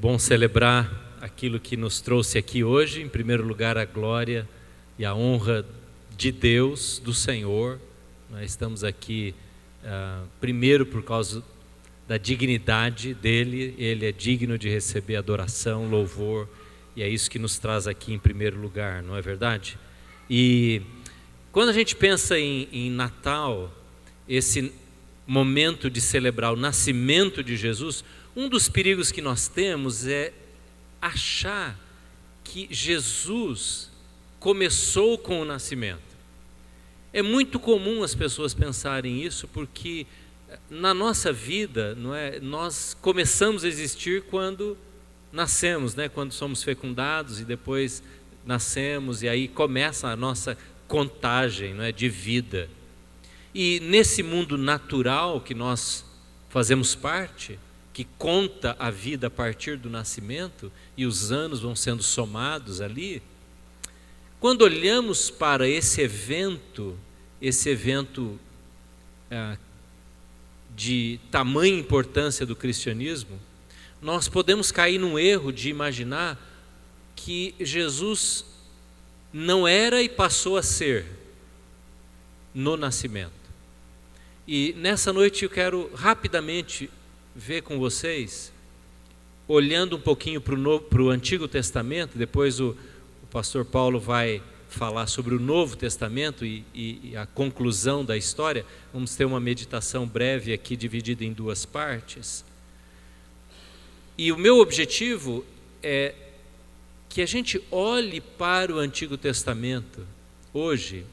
bom celebrar aquilo que nos trouxe aqui hoje. Em primeiro lugar, a glória e a honra de Deus, do Senhor. Nós estamos aqui primeiro por causa da dignidade dele. Ele é digno de receber adoração, louvor, e é isso que nos traz aqui em primeiro lugar, não é verdade? E quando a gente pensa em Natal, esse momento de celebrar o nascimento de Jesus, um dos perigos que nós temos é achar que Jesus começou com o nascimento. É muito comum as pessoas pensarem isso, porque na nossa vida, não é, nós começamos a existir quando nascemos, né? Quando somos fecundados e depois nascemos, e aí começa a nossa contagem, não é, de vida. E nesse mundo natural que nós fazemos parte, que conta a vida a partir do nascimento, e os anos vão sendo somados ali, quando olhamos para esse evento de tamanha importância do cristianismo, nós podemos cair num erro de imaginar que Jesus não era e passou a ser no nascimento. E nessa noite eu quero rapidamente ver com vocês, olhando um pouquinho para o Antigo Testamento. Depois o pastor Paulo vai falar sobre o Novo Testamento e a conclusão da história. Vamos ter uma meditação breve aqui, dividida em duas partes. E o meu objetivo é que a gente olhe para o Antigo Testamento hoje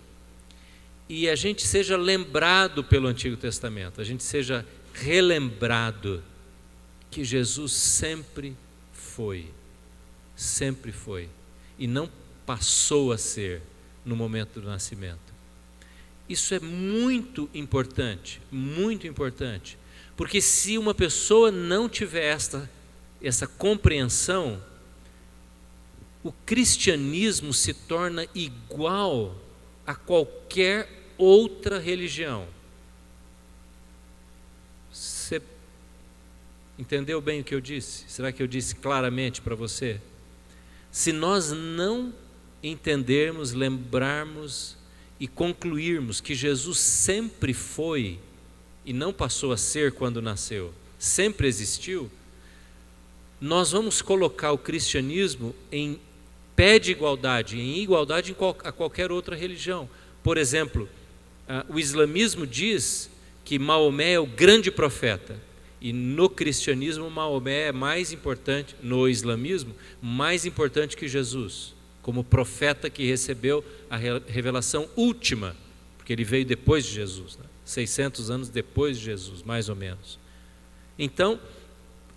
e a gente seja lembrado pelo Antigo Testamento, a gente seja relembrado que Jesus sempre foi, e não passou a ser no momento do nascimento. Isso é muito importante, porque se uma pessoa não tiver essa compreensão, o cristianismo se torna igual a qualquer outra religião. Você entendeu bem o que eu disse? Será que eu disse claramente para você? Se nós não entendermos, lembrarmos e concluirmos que Jesus sempre foi e não passou a ser quando nasceu, sempre existiu, nós vamos colocar o cristianismo em pé de igualdade, em igualdade a qualquer outra religião. Por exemplo, o islamismo diz que Maomé é o grande profeta, e no cristianismo Maomé é mais importante, no islamismo, mais importante que Jesus, como profeta que recebeu a revelação última, porque ele veio depois de Jesus, né? 600 anos depois de Jesus, mais ou menos. Então,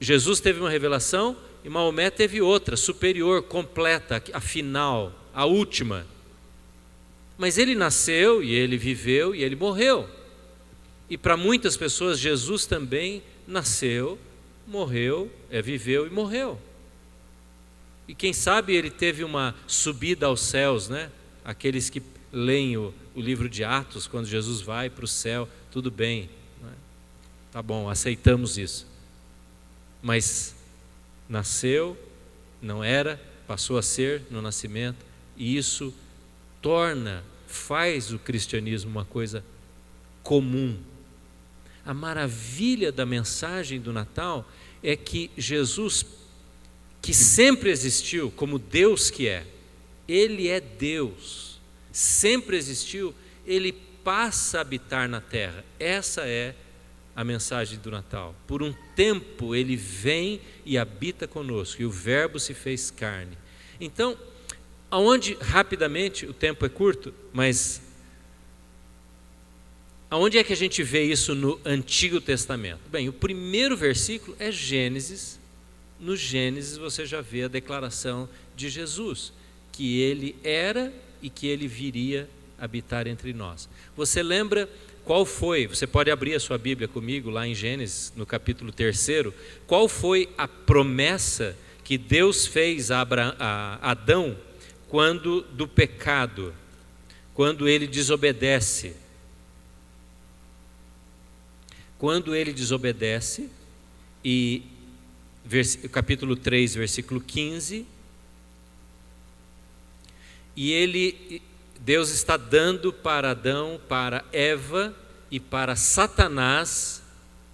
Jesus teve uma revelação e Maomé teve outra, superior, completa, a final, a última. Mas ele nasceu e ele viveu e ele morreu. E para muitas pessoas Jesus também nasceu, morreu, viveu e morreu. E quem sabe ele teve uma subida aos céus, né? Aqueles que leem o livro de Atos, quando Jesus vai para o céu, tudo bem, né? Tá bom, aceitamos isso. Mas nasceu, não era, passou a ser no nascimento, e isso faz o cristianismo uma coisa comum. A maravilha da mensagem do Natal é que Jesus, que sempre existiu como Deus que é, Ele é Deus, sempre existiu, Ele passa a habitar na terra. Essa é a mensagem do Natal. Por um tempo Ele vem e habita conosco, e o Verbo se fez carne. Então, rapidamente, o tempo é curto, mas aonde é que a gente vê isso no Antigo Testamento? Bem, o primeiro versículo é Gênesis. No Gênesis você já vê a declaração de Jesus, que Ele era e que Ele viria habitar entre nós. Você lembra qual foi? Você pode abrir a sua Bíblia comigo lá em Gênesis, no capítulo 3. Qual foi a promessa que Deus fez a Adão quando do pecado, quando ele desobedece? Quando ele desobedece e capítulo 3, versículo 15. E Deus está dando para Adão, para Eva e para Satanás.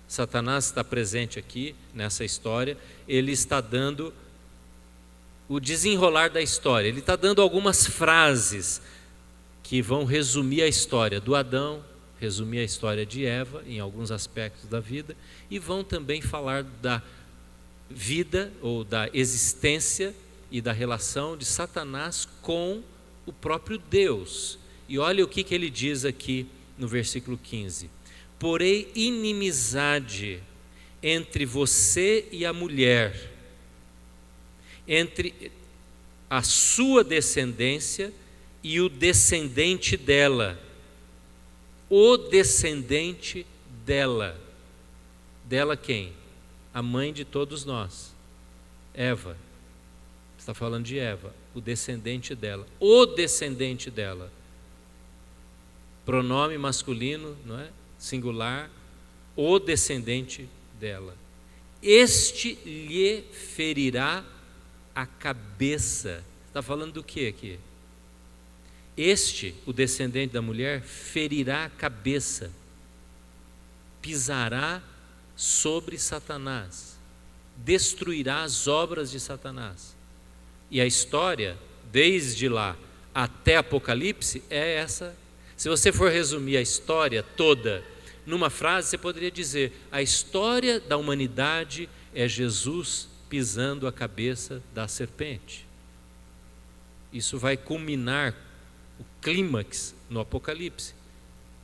Satanás está presente aqui nessa história. Ele está dando o desenrolar da história. Ele está dando algumas frases que vão resumir a história do Adão, resumir a história de Eva em alguns aspectos da vida, e vão também falar da vida ou da existência e da relação de Satanás com o próprio Deus. E olha o que ele diz aqui no versículo 15: porém inimizade entre você e a mulher, entre a sua descendência e o descendente dela. O descendente dela. Dela quem? A mãe de todos nós, Eva. Está falando de Eva, o descendente dela. O descendente dela. Pronome masculino, não é? Singular. O descendente dela. Este lhe ferirá a cabeça. Está falando do que aqui? Este, o descendente da mulher, ferirá a cabeça, pisará sobre Satanás, destruirá as obras de Satanás. E a história, desde lá até Apocalipse, é essa. Se você for resumir a história toda numa frase, você poderia dizer: a história da humanidade é Jesus pisando a cabeça da serpente. Isso vai culminar o clímax no Apocalipse.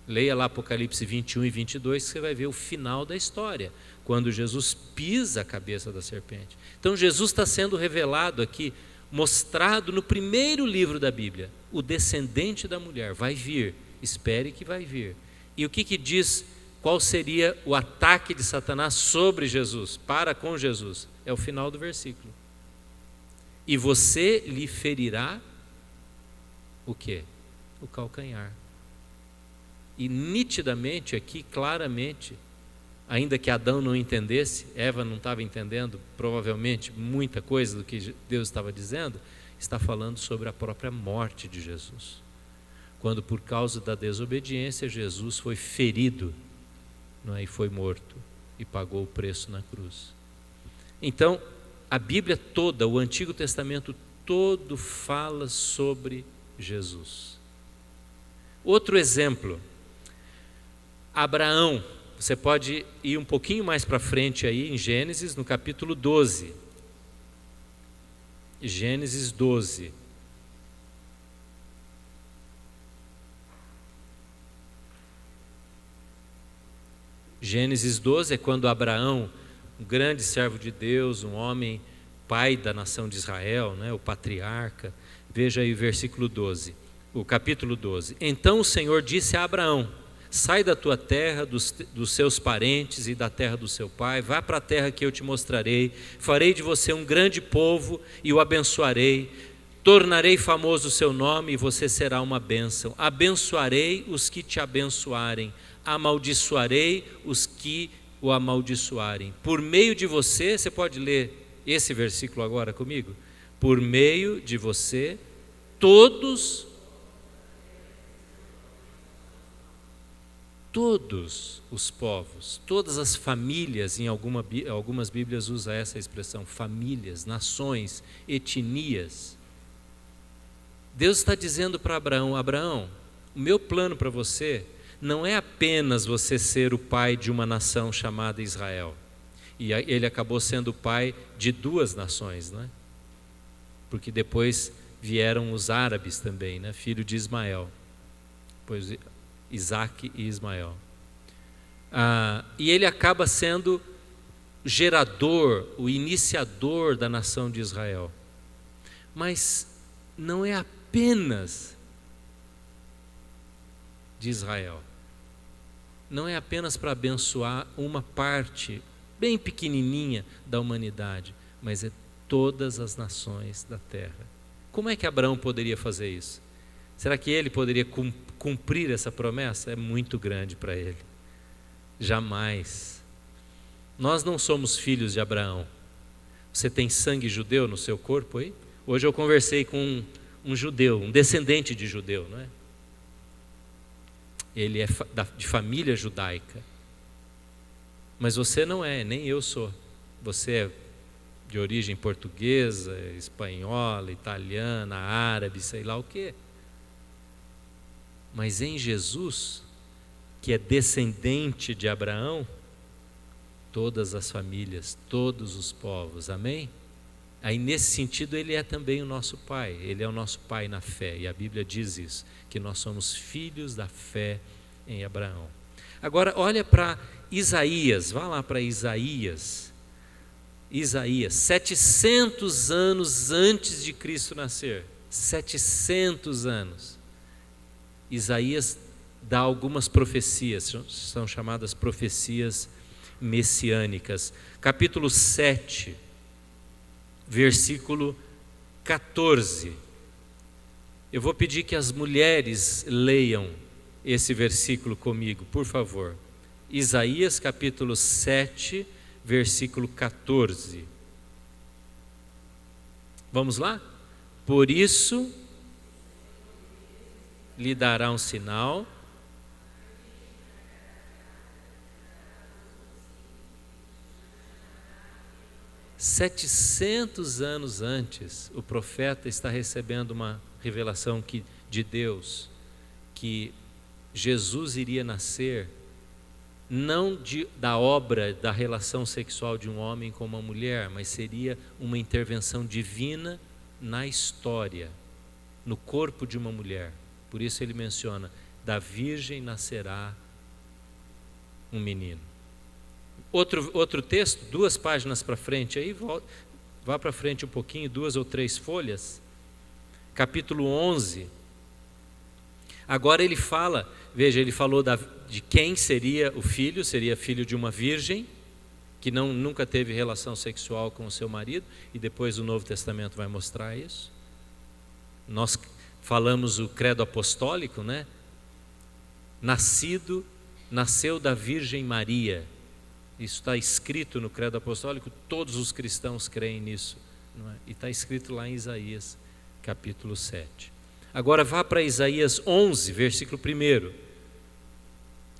Leia lá Apocalipse 21 e 22, que você vai ver o final da história, quando Jesus pisa a cabeça da serpente. Então Jesus está sendo revelado aqui, mostrado no primeiro livro da Bíblia. O descendente da mulher vai vir, espere que vai vir. E o que diz, qual seria o ataque de Satanás sobre Jesus, para com Jesus? É o final do versículo. E você lhe ferirá o quê? O calcanhar. E nitidamente aqui, claramente, ainda que Adão não entendesse, Eva não estava entendendo, provavelmente, muita coisa do que Deus estava dizendo, está falando sobre a própria morte de Jesus. Quando por causa da desobediência, Jesus foi ferido, não é? E foi morto, e pagou o preço na cruz. Então, a Bíblia toda, o Antigo Testamento todo fala sobre Jesus. Outro exemplo, Abraão. Você pode ir um pouquinho mais para frente aí em Gênesis, no capítulo 12. Gênesis 12. Gênesis 12 é quando Abraão, um grande servo de Deus, um homem, pai da nação de Israel, né, o patriarca. Veja aí o versículo 12, o capítulo 12. Então o Senhor disse a Abraão: sai da tua terra, dos seus parentes e da terra do seu pai, vá para a terra que eu te mostrarei, farei de você um grande povo e o abençoarei, tornarei famoso o seu nome e você será uma bênção. Abençoarei os que te abençoarem, amaldiçoarei os que o amaldiçoarem. Por meio de você, você pode ler esse versículo agora comigo? Por meio de você, todos os povos, todas as famílias, em algumas Bíblias usa essa expressão, famílias, nações, etnias. Deus está dizendo para Abraão: Abraão, o meu plano para você não é apenas você ser o pai de uma nação chamada Israel. E ele acabou sendo o pai de duas nações, né? Porque depois vieram os árabes também, né? Filho de Ismael, pois Isaac e Ismael. E ele acaba sendo gerador, o iniciador da nação de Israel. Mas não é apenas de Israel. Não é apenas para abençoar uma parte bem pequenininha da humanidade, mas é todas as nações da terra. Como é que Abraão poderia fazer isso? Será que ele poderia cumprir essa promessa? É muito grande para ele. Jamais. Nós não somos filhos de Abraão. Você tem sangue judeu no seu corpo aí? Hoje eu conversei com um judeu, um descendente de judeu, não é? Ele é de família judaica. Mas você não é, nem eu sou. Você é de origem portuguesa, espanhola, italiana, árabe, sei lá o quê. Mas em Jesus, que é descendente de Abraão, todas as famílias, todos os povos, amém? Aí nesse sentido ele é também o nosso Pai, ele é o nosso Pai na fé, e a Bíblia diz isso, que nós somos filhos da fé em Abraão. Agora olha para Isaías, vá lá para Isaías, 700 anos antes de Cristo nascer, 700 anos, Isaías dá algumas profecias, são chamadas profecias messiânicas. Capítulo 7, versículo 14. Eu vou pedir que as mulheres leiam esse versículo comigo, por favor. Isaías capítulo 7, versículo 14. Vamos lá? Por isso lhe dará um sinal. Setecentos anos antes, o profeta está recebendo uma revelação de Deus, que Jesus iria nascer, não da obra da relação sexual de um homem com uma mulher, mas seria uma intervenção divina na história, no corpo de uma mulher. Por isso ele menciona, da virgem nascerá um menino. Outro texto, 2 páginas para frente, aí vá para frente um pouquinho, 2 ou 3 folhas, capítulo 11. Agora ele fala, veja, ele falou de quem seria o filho, seria filho de uma virgem, que nunca teve relação sexual com o seu marido, e depois o Novo Testamento vai mostrar isso. Nós falamos o credo apostólico, né? Nasceu da Virgem Maria. Isso está escrito no credo apostólico, todos os cristãos creem nisso, não é? E está escrito lá em Isaías, capítulo 7. Agora vá para Isaías 11, versículo 1.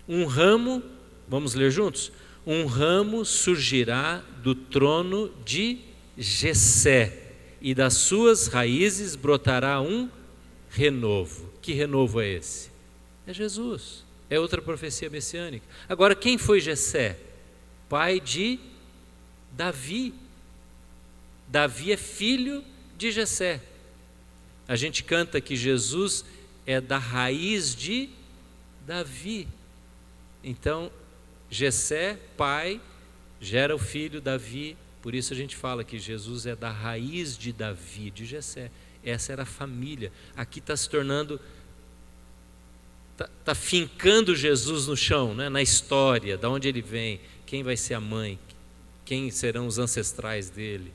Um ramo, vamos ler juntos? Um ramo surgirá do trono de Jessé, e das suas raízes brotará um renovo. Que renovo é esse? É Jesus, é outra profecia messiânica. Agora, quem foi Jessé? Pai de Davi. Davi é filho de Jessé. A gente canta que Jesus é da raiz de Davi. Então, Jessé, pai, gera o filho Davi. Por isso a gente fala que Jesus é da raiz de Davi, de Jessé. Essa era a família. Aqui está se tornando, está fincando Jesus no chão, né? Na história, de onde ele vem, quem vai ser a mãe, quem serão os ancestrais dele.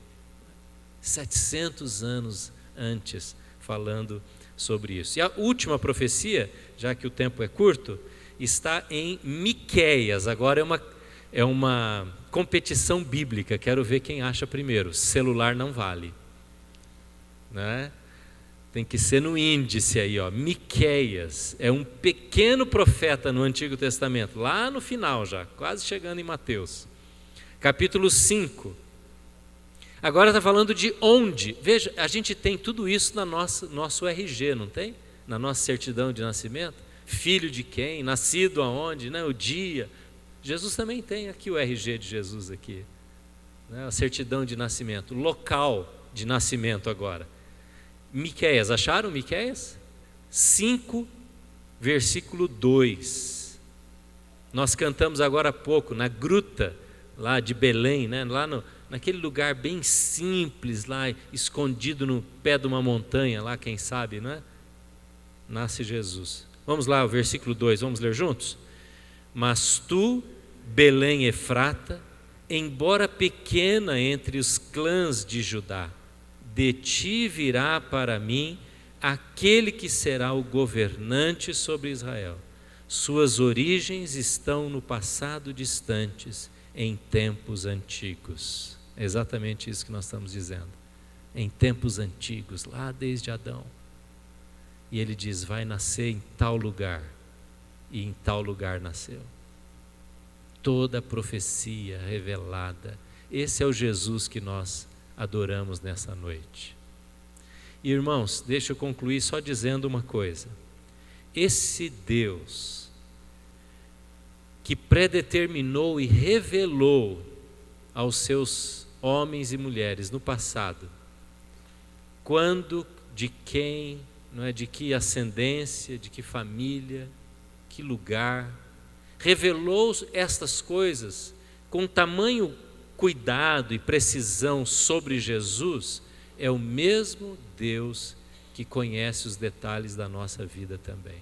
700 anos antes, falando sobre isso. E a última profecia, já que o tempo é curto, está em Miqueias. Agora é uma competição bíblica, quero ver quem acha primeiro. Celular não vale, né? Tem que ser no índice aí, ó. Miqueias é um pequeno profeta no Antigo Testamento, lá no final já, quase chegando em Mateus. Capítulo 5. Agora está falando de onde. Veja, a gente tem tudo isso na nosso RG, não tem? Na nossa certidão de nascimento. Filho de quem, nascido aonde, né? O dia. Jesus também tem aqui o RG de Jesus aqui, né? A certidão de nascimento, local de nascimento agora. Miqueias, acharam Miqueias? 5, versículo 2. Nós cantamos agora há pouco, na gruta lá de Belém, né? Lá naquele lugar bem simples, lá escondido no pé de uma montanha, lá quem sabe, não é? Nasce Jesus. Vamos lá, o versículo 2, vamos ler juntos? Mas tu, Belém Efrata, embora pequena entre os clãs de Judá, de ti virá para mim aquele que será o governante sobre Israel. Suas origens estão no passado distantes, em tempos antigos. É exatamente isso que nós estamos dizendo. Em tempos antigos, lá desde Adão. E ele diz, vai nascer em tal lugar. E em tal lugar nasceu. Toda a profecia revelada. Esse é o Jesus que nós adoramos nessa noite. E, irmãos, deixa eu concluir só dizendo uma coisa. Esse Deus que predeterminou e revelou aos seus homens e mulheres no passado, quando, de quem, não é, de que ascendência, de que família, que lugar, revelou estas coisas com tamanho cuidado e precisão sobre Jesus, é o mesmo Deus que conhece os detalhes da nossa vida também.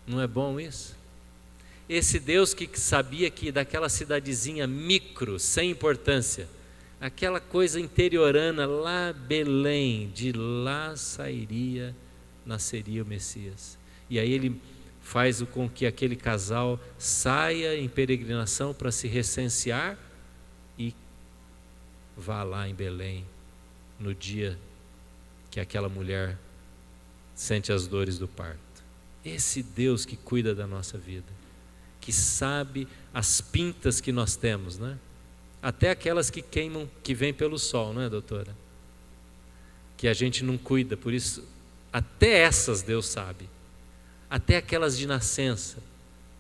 Não é bom isso? Esse Deus que sabia que daquela cidadezinha micro, sem importância, aquela coisa interiorana lá, Belém, de lá nasceria o Messias. E aí ele faz com que aquele casal saia em peregrinação para se recensear e vá lá em Belém no dia que aquela mulher sente as dores do parto. Esse Deus que cuida da nossa vida, que sabe as pintas que nós temos, né? Até aquelas que queimam, que vêm pelo sol, não é, doutora? Que a gente não cuida, por isso, até essas Deus sabe. Até aquelas de nascença,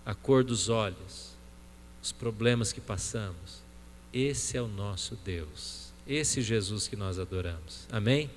a cor dos olhos, os problemas que passamos. Esse é o nosso Deus, esse Jesus que nós adoramos. Amém?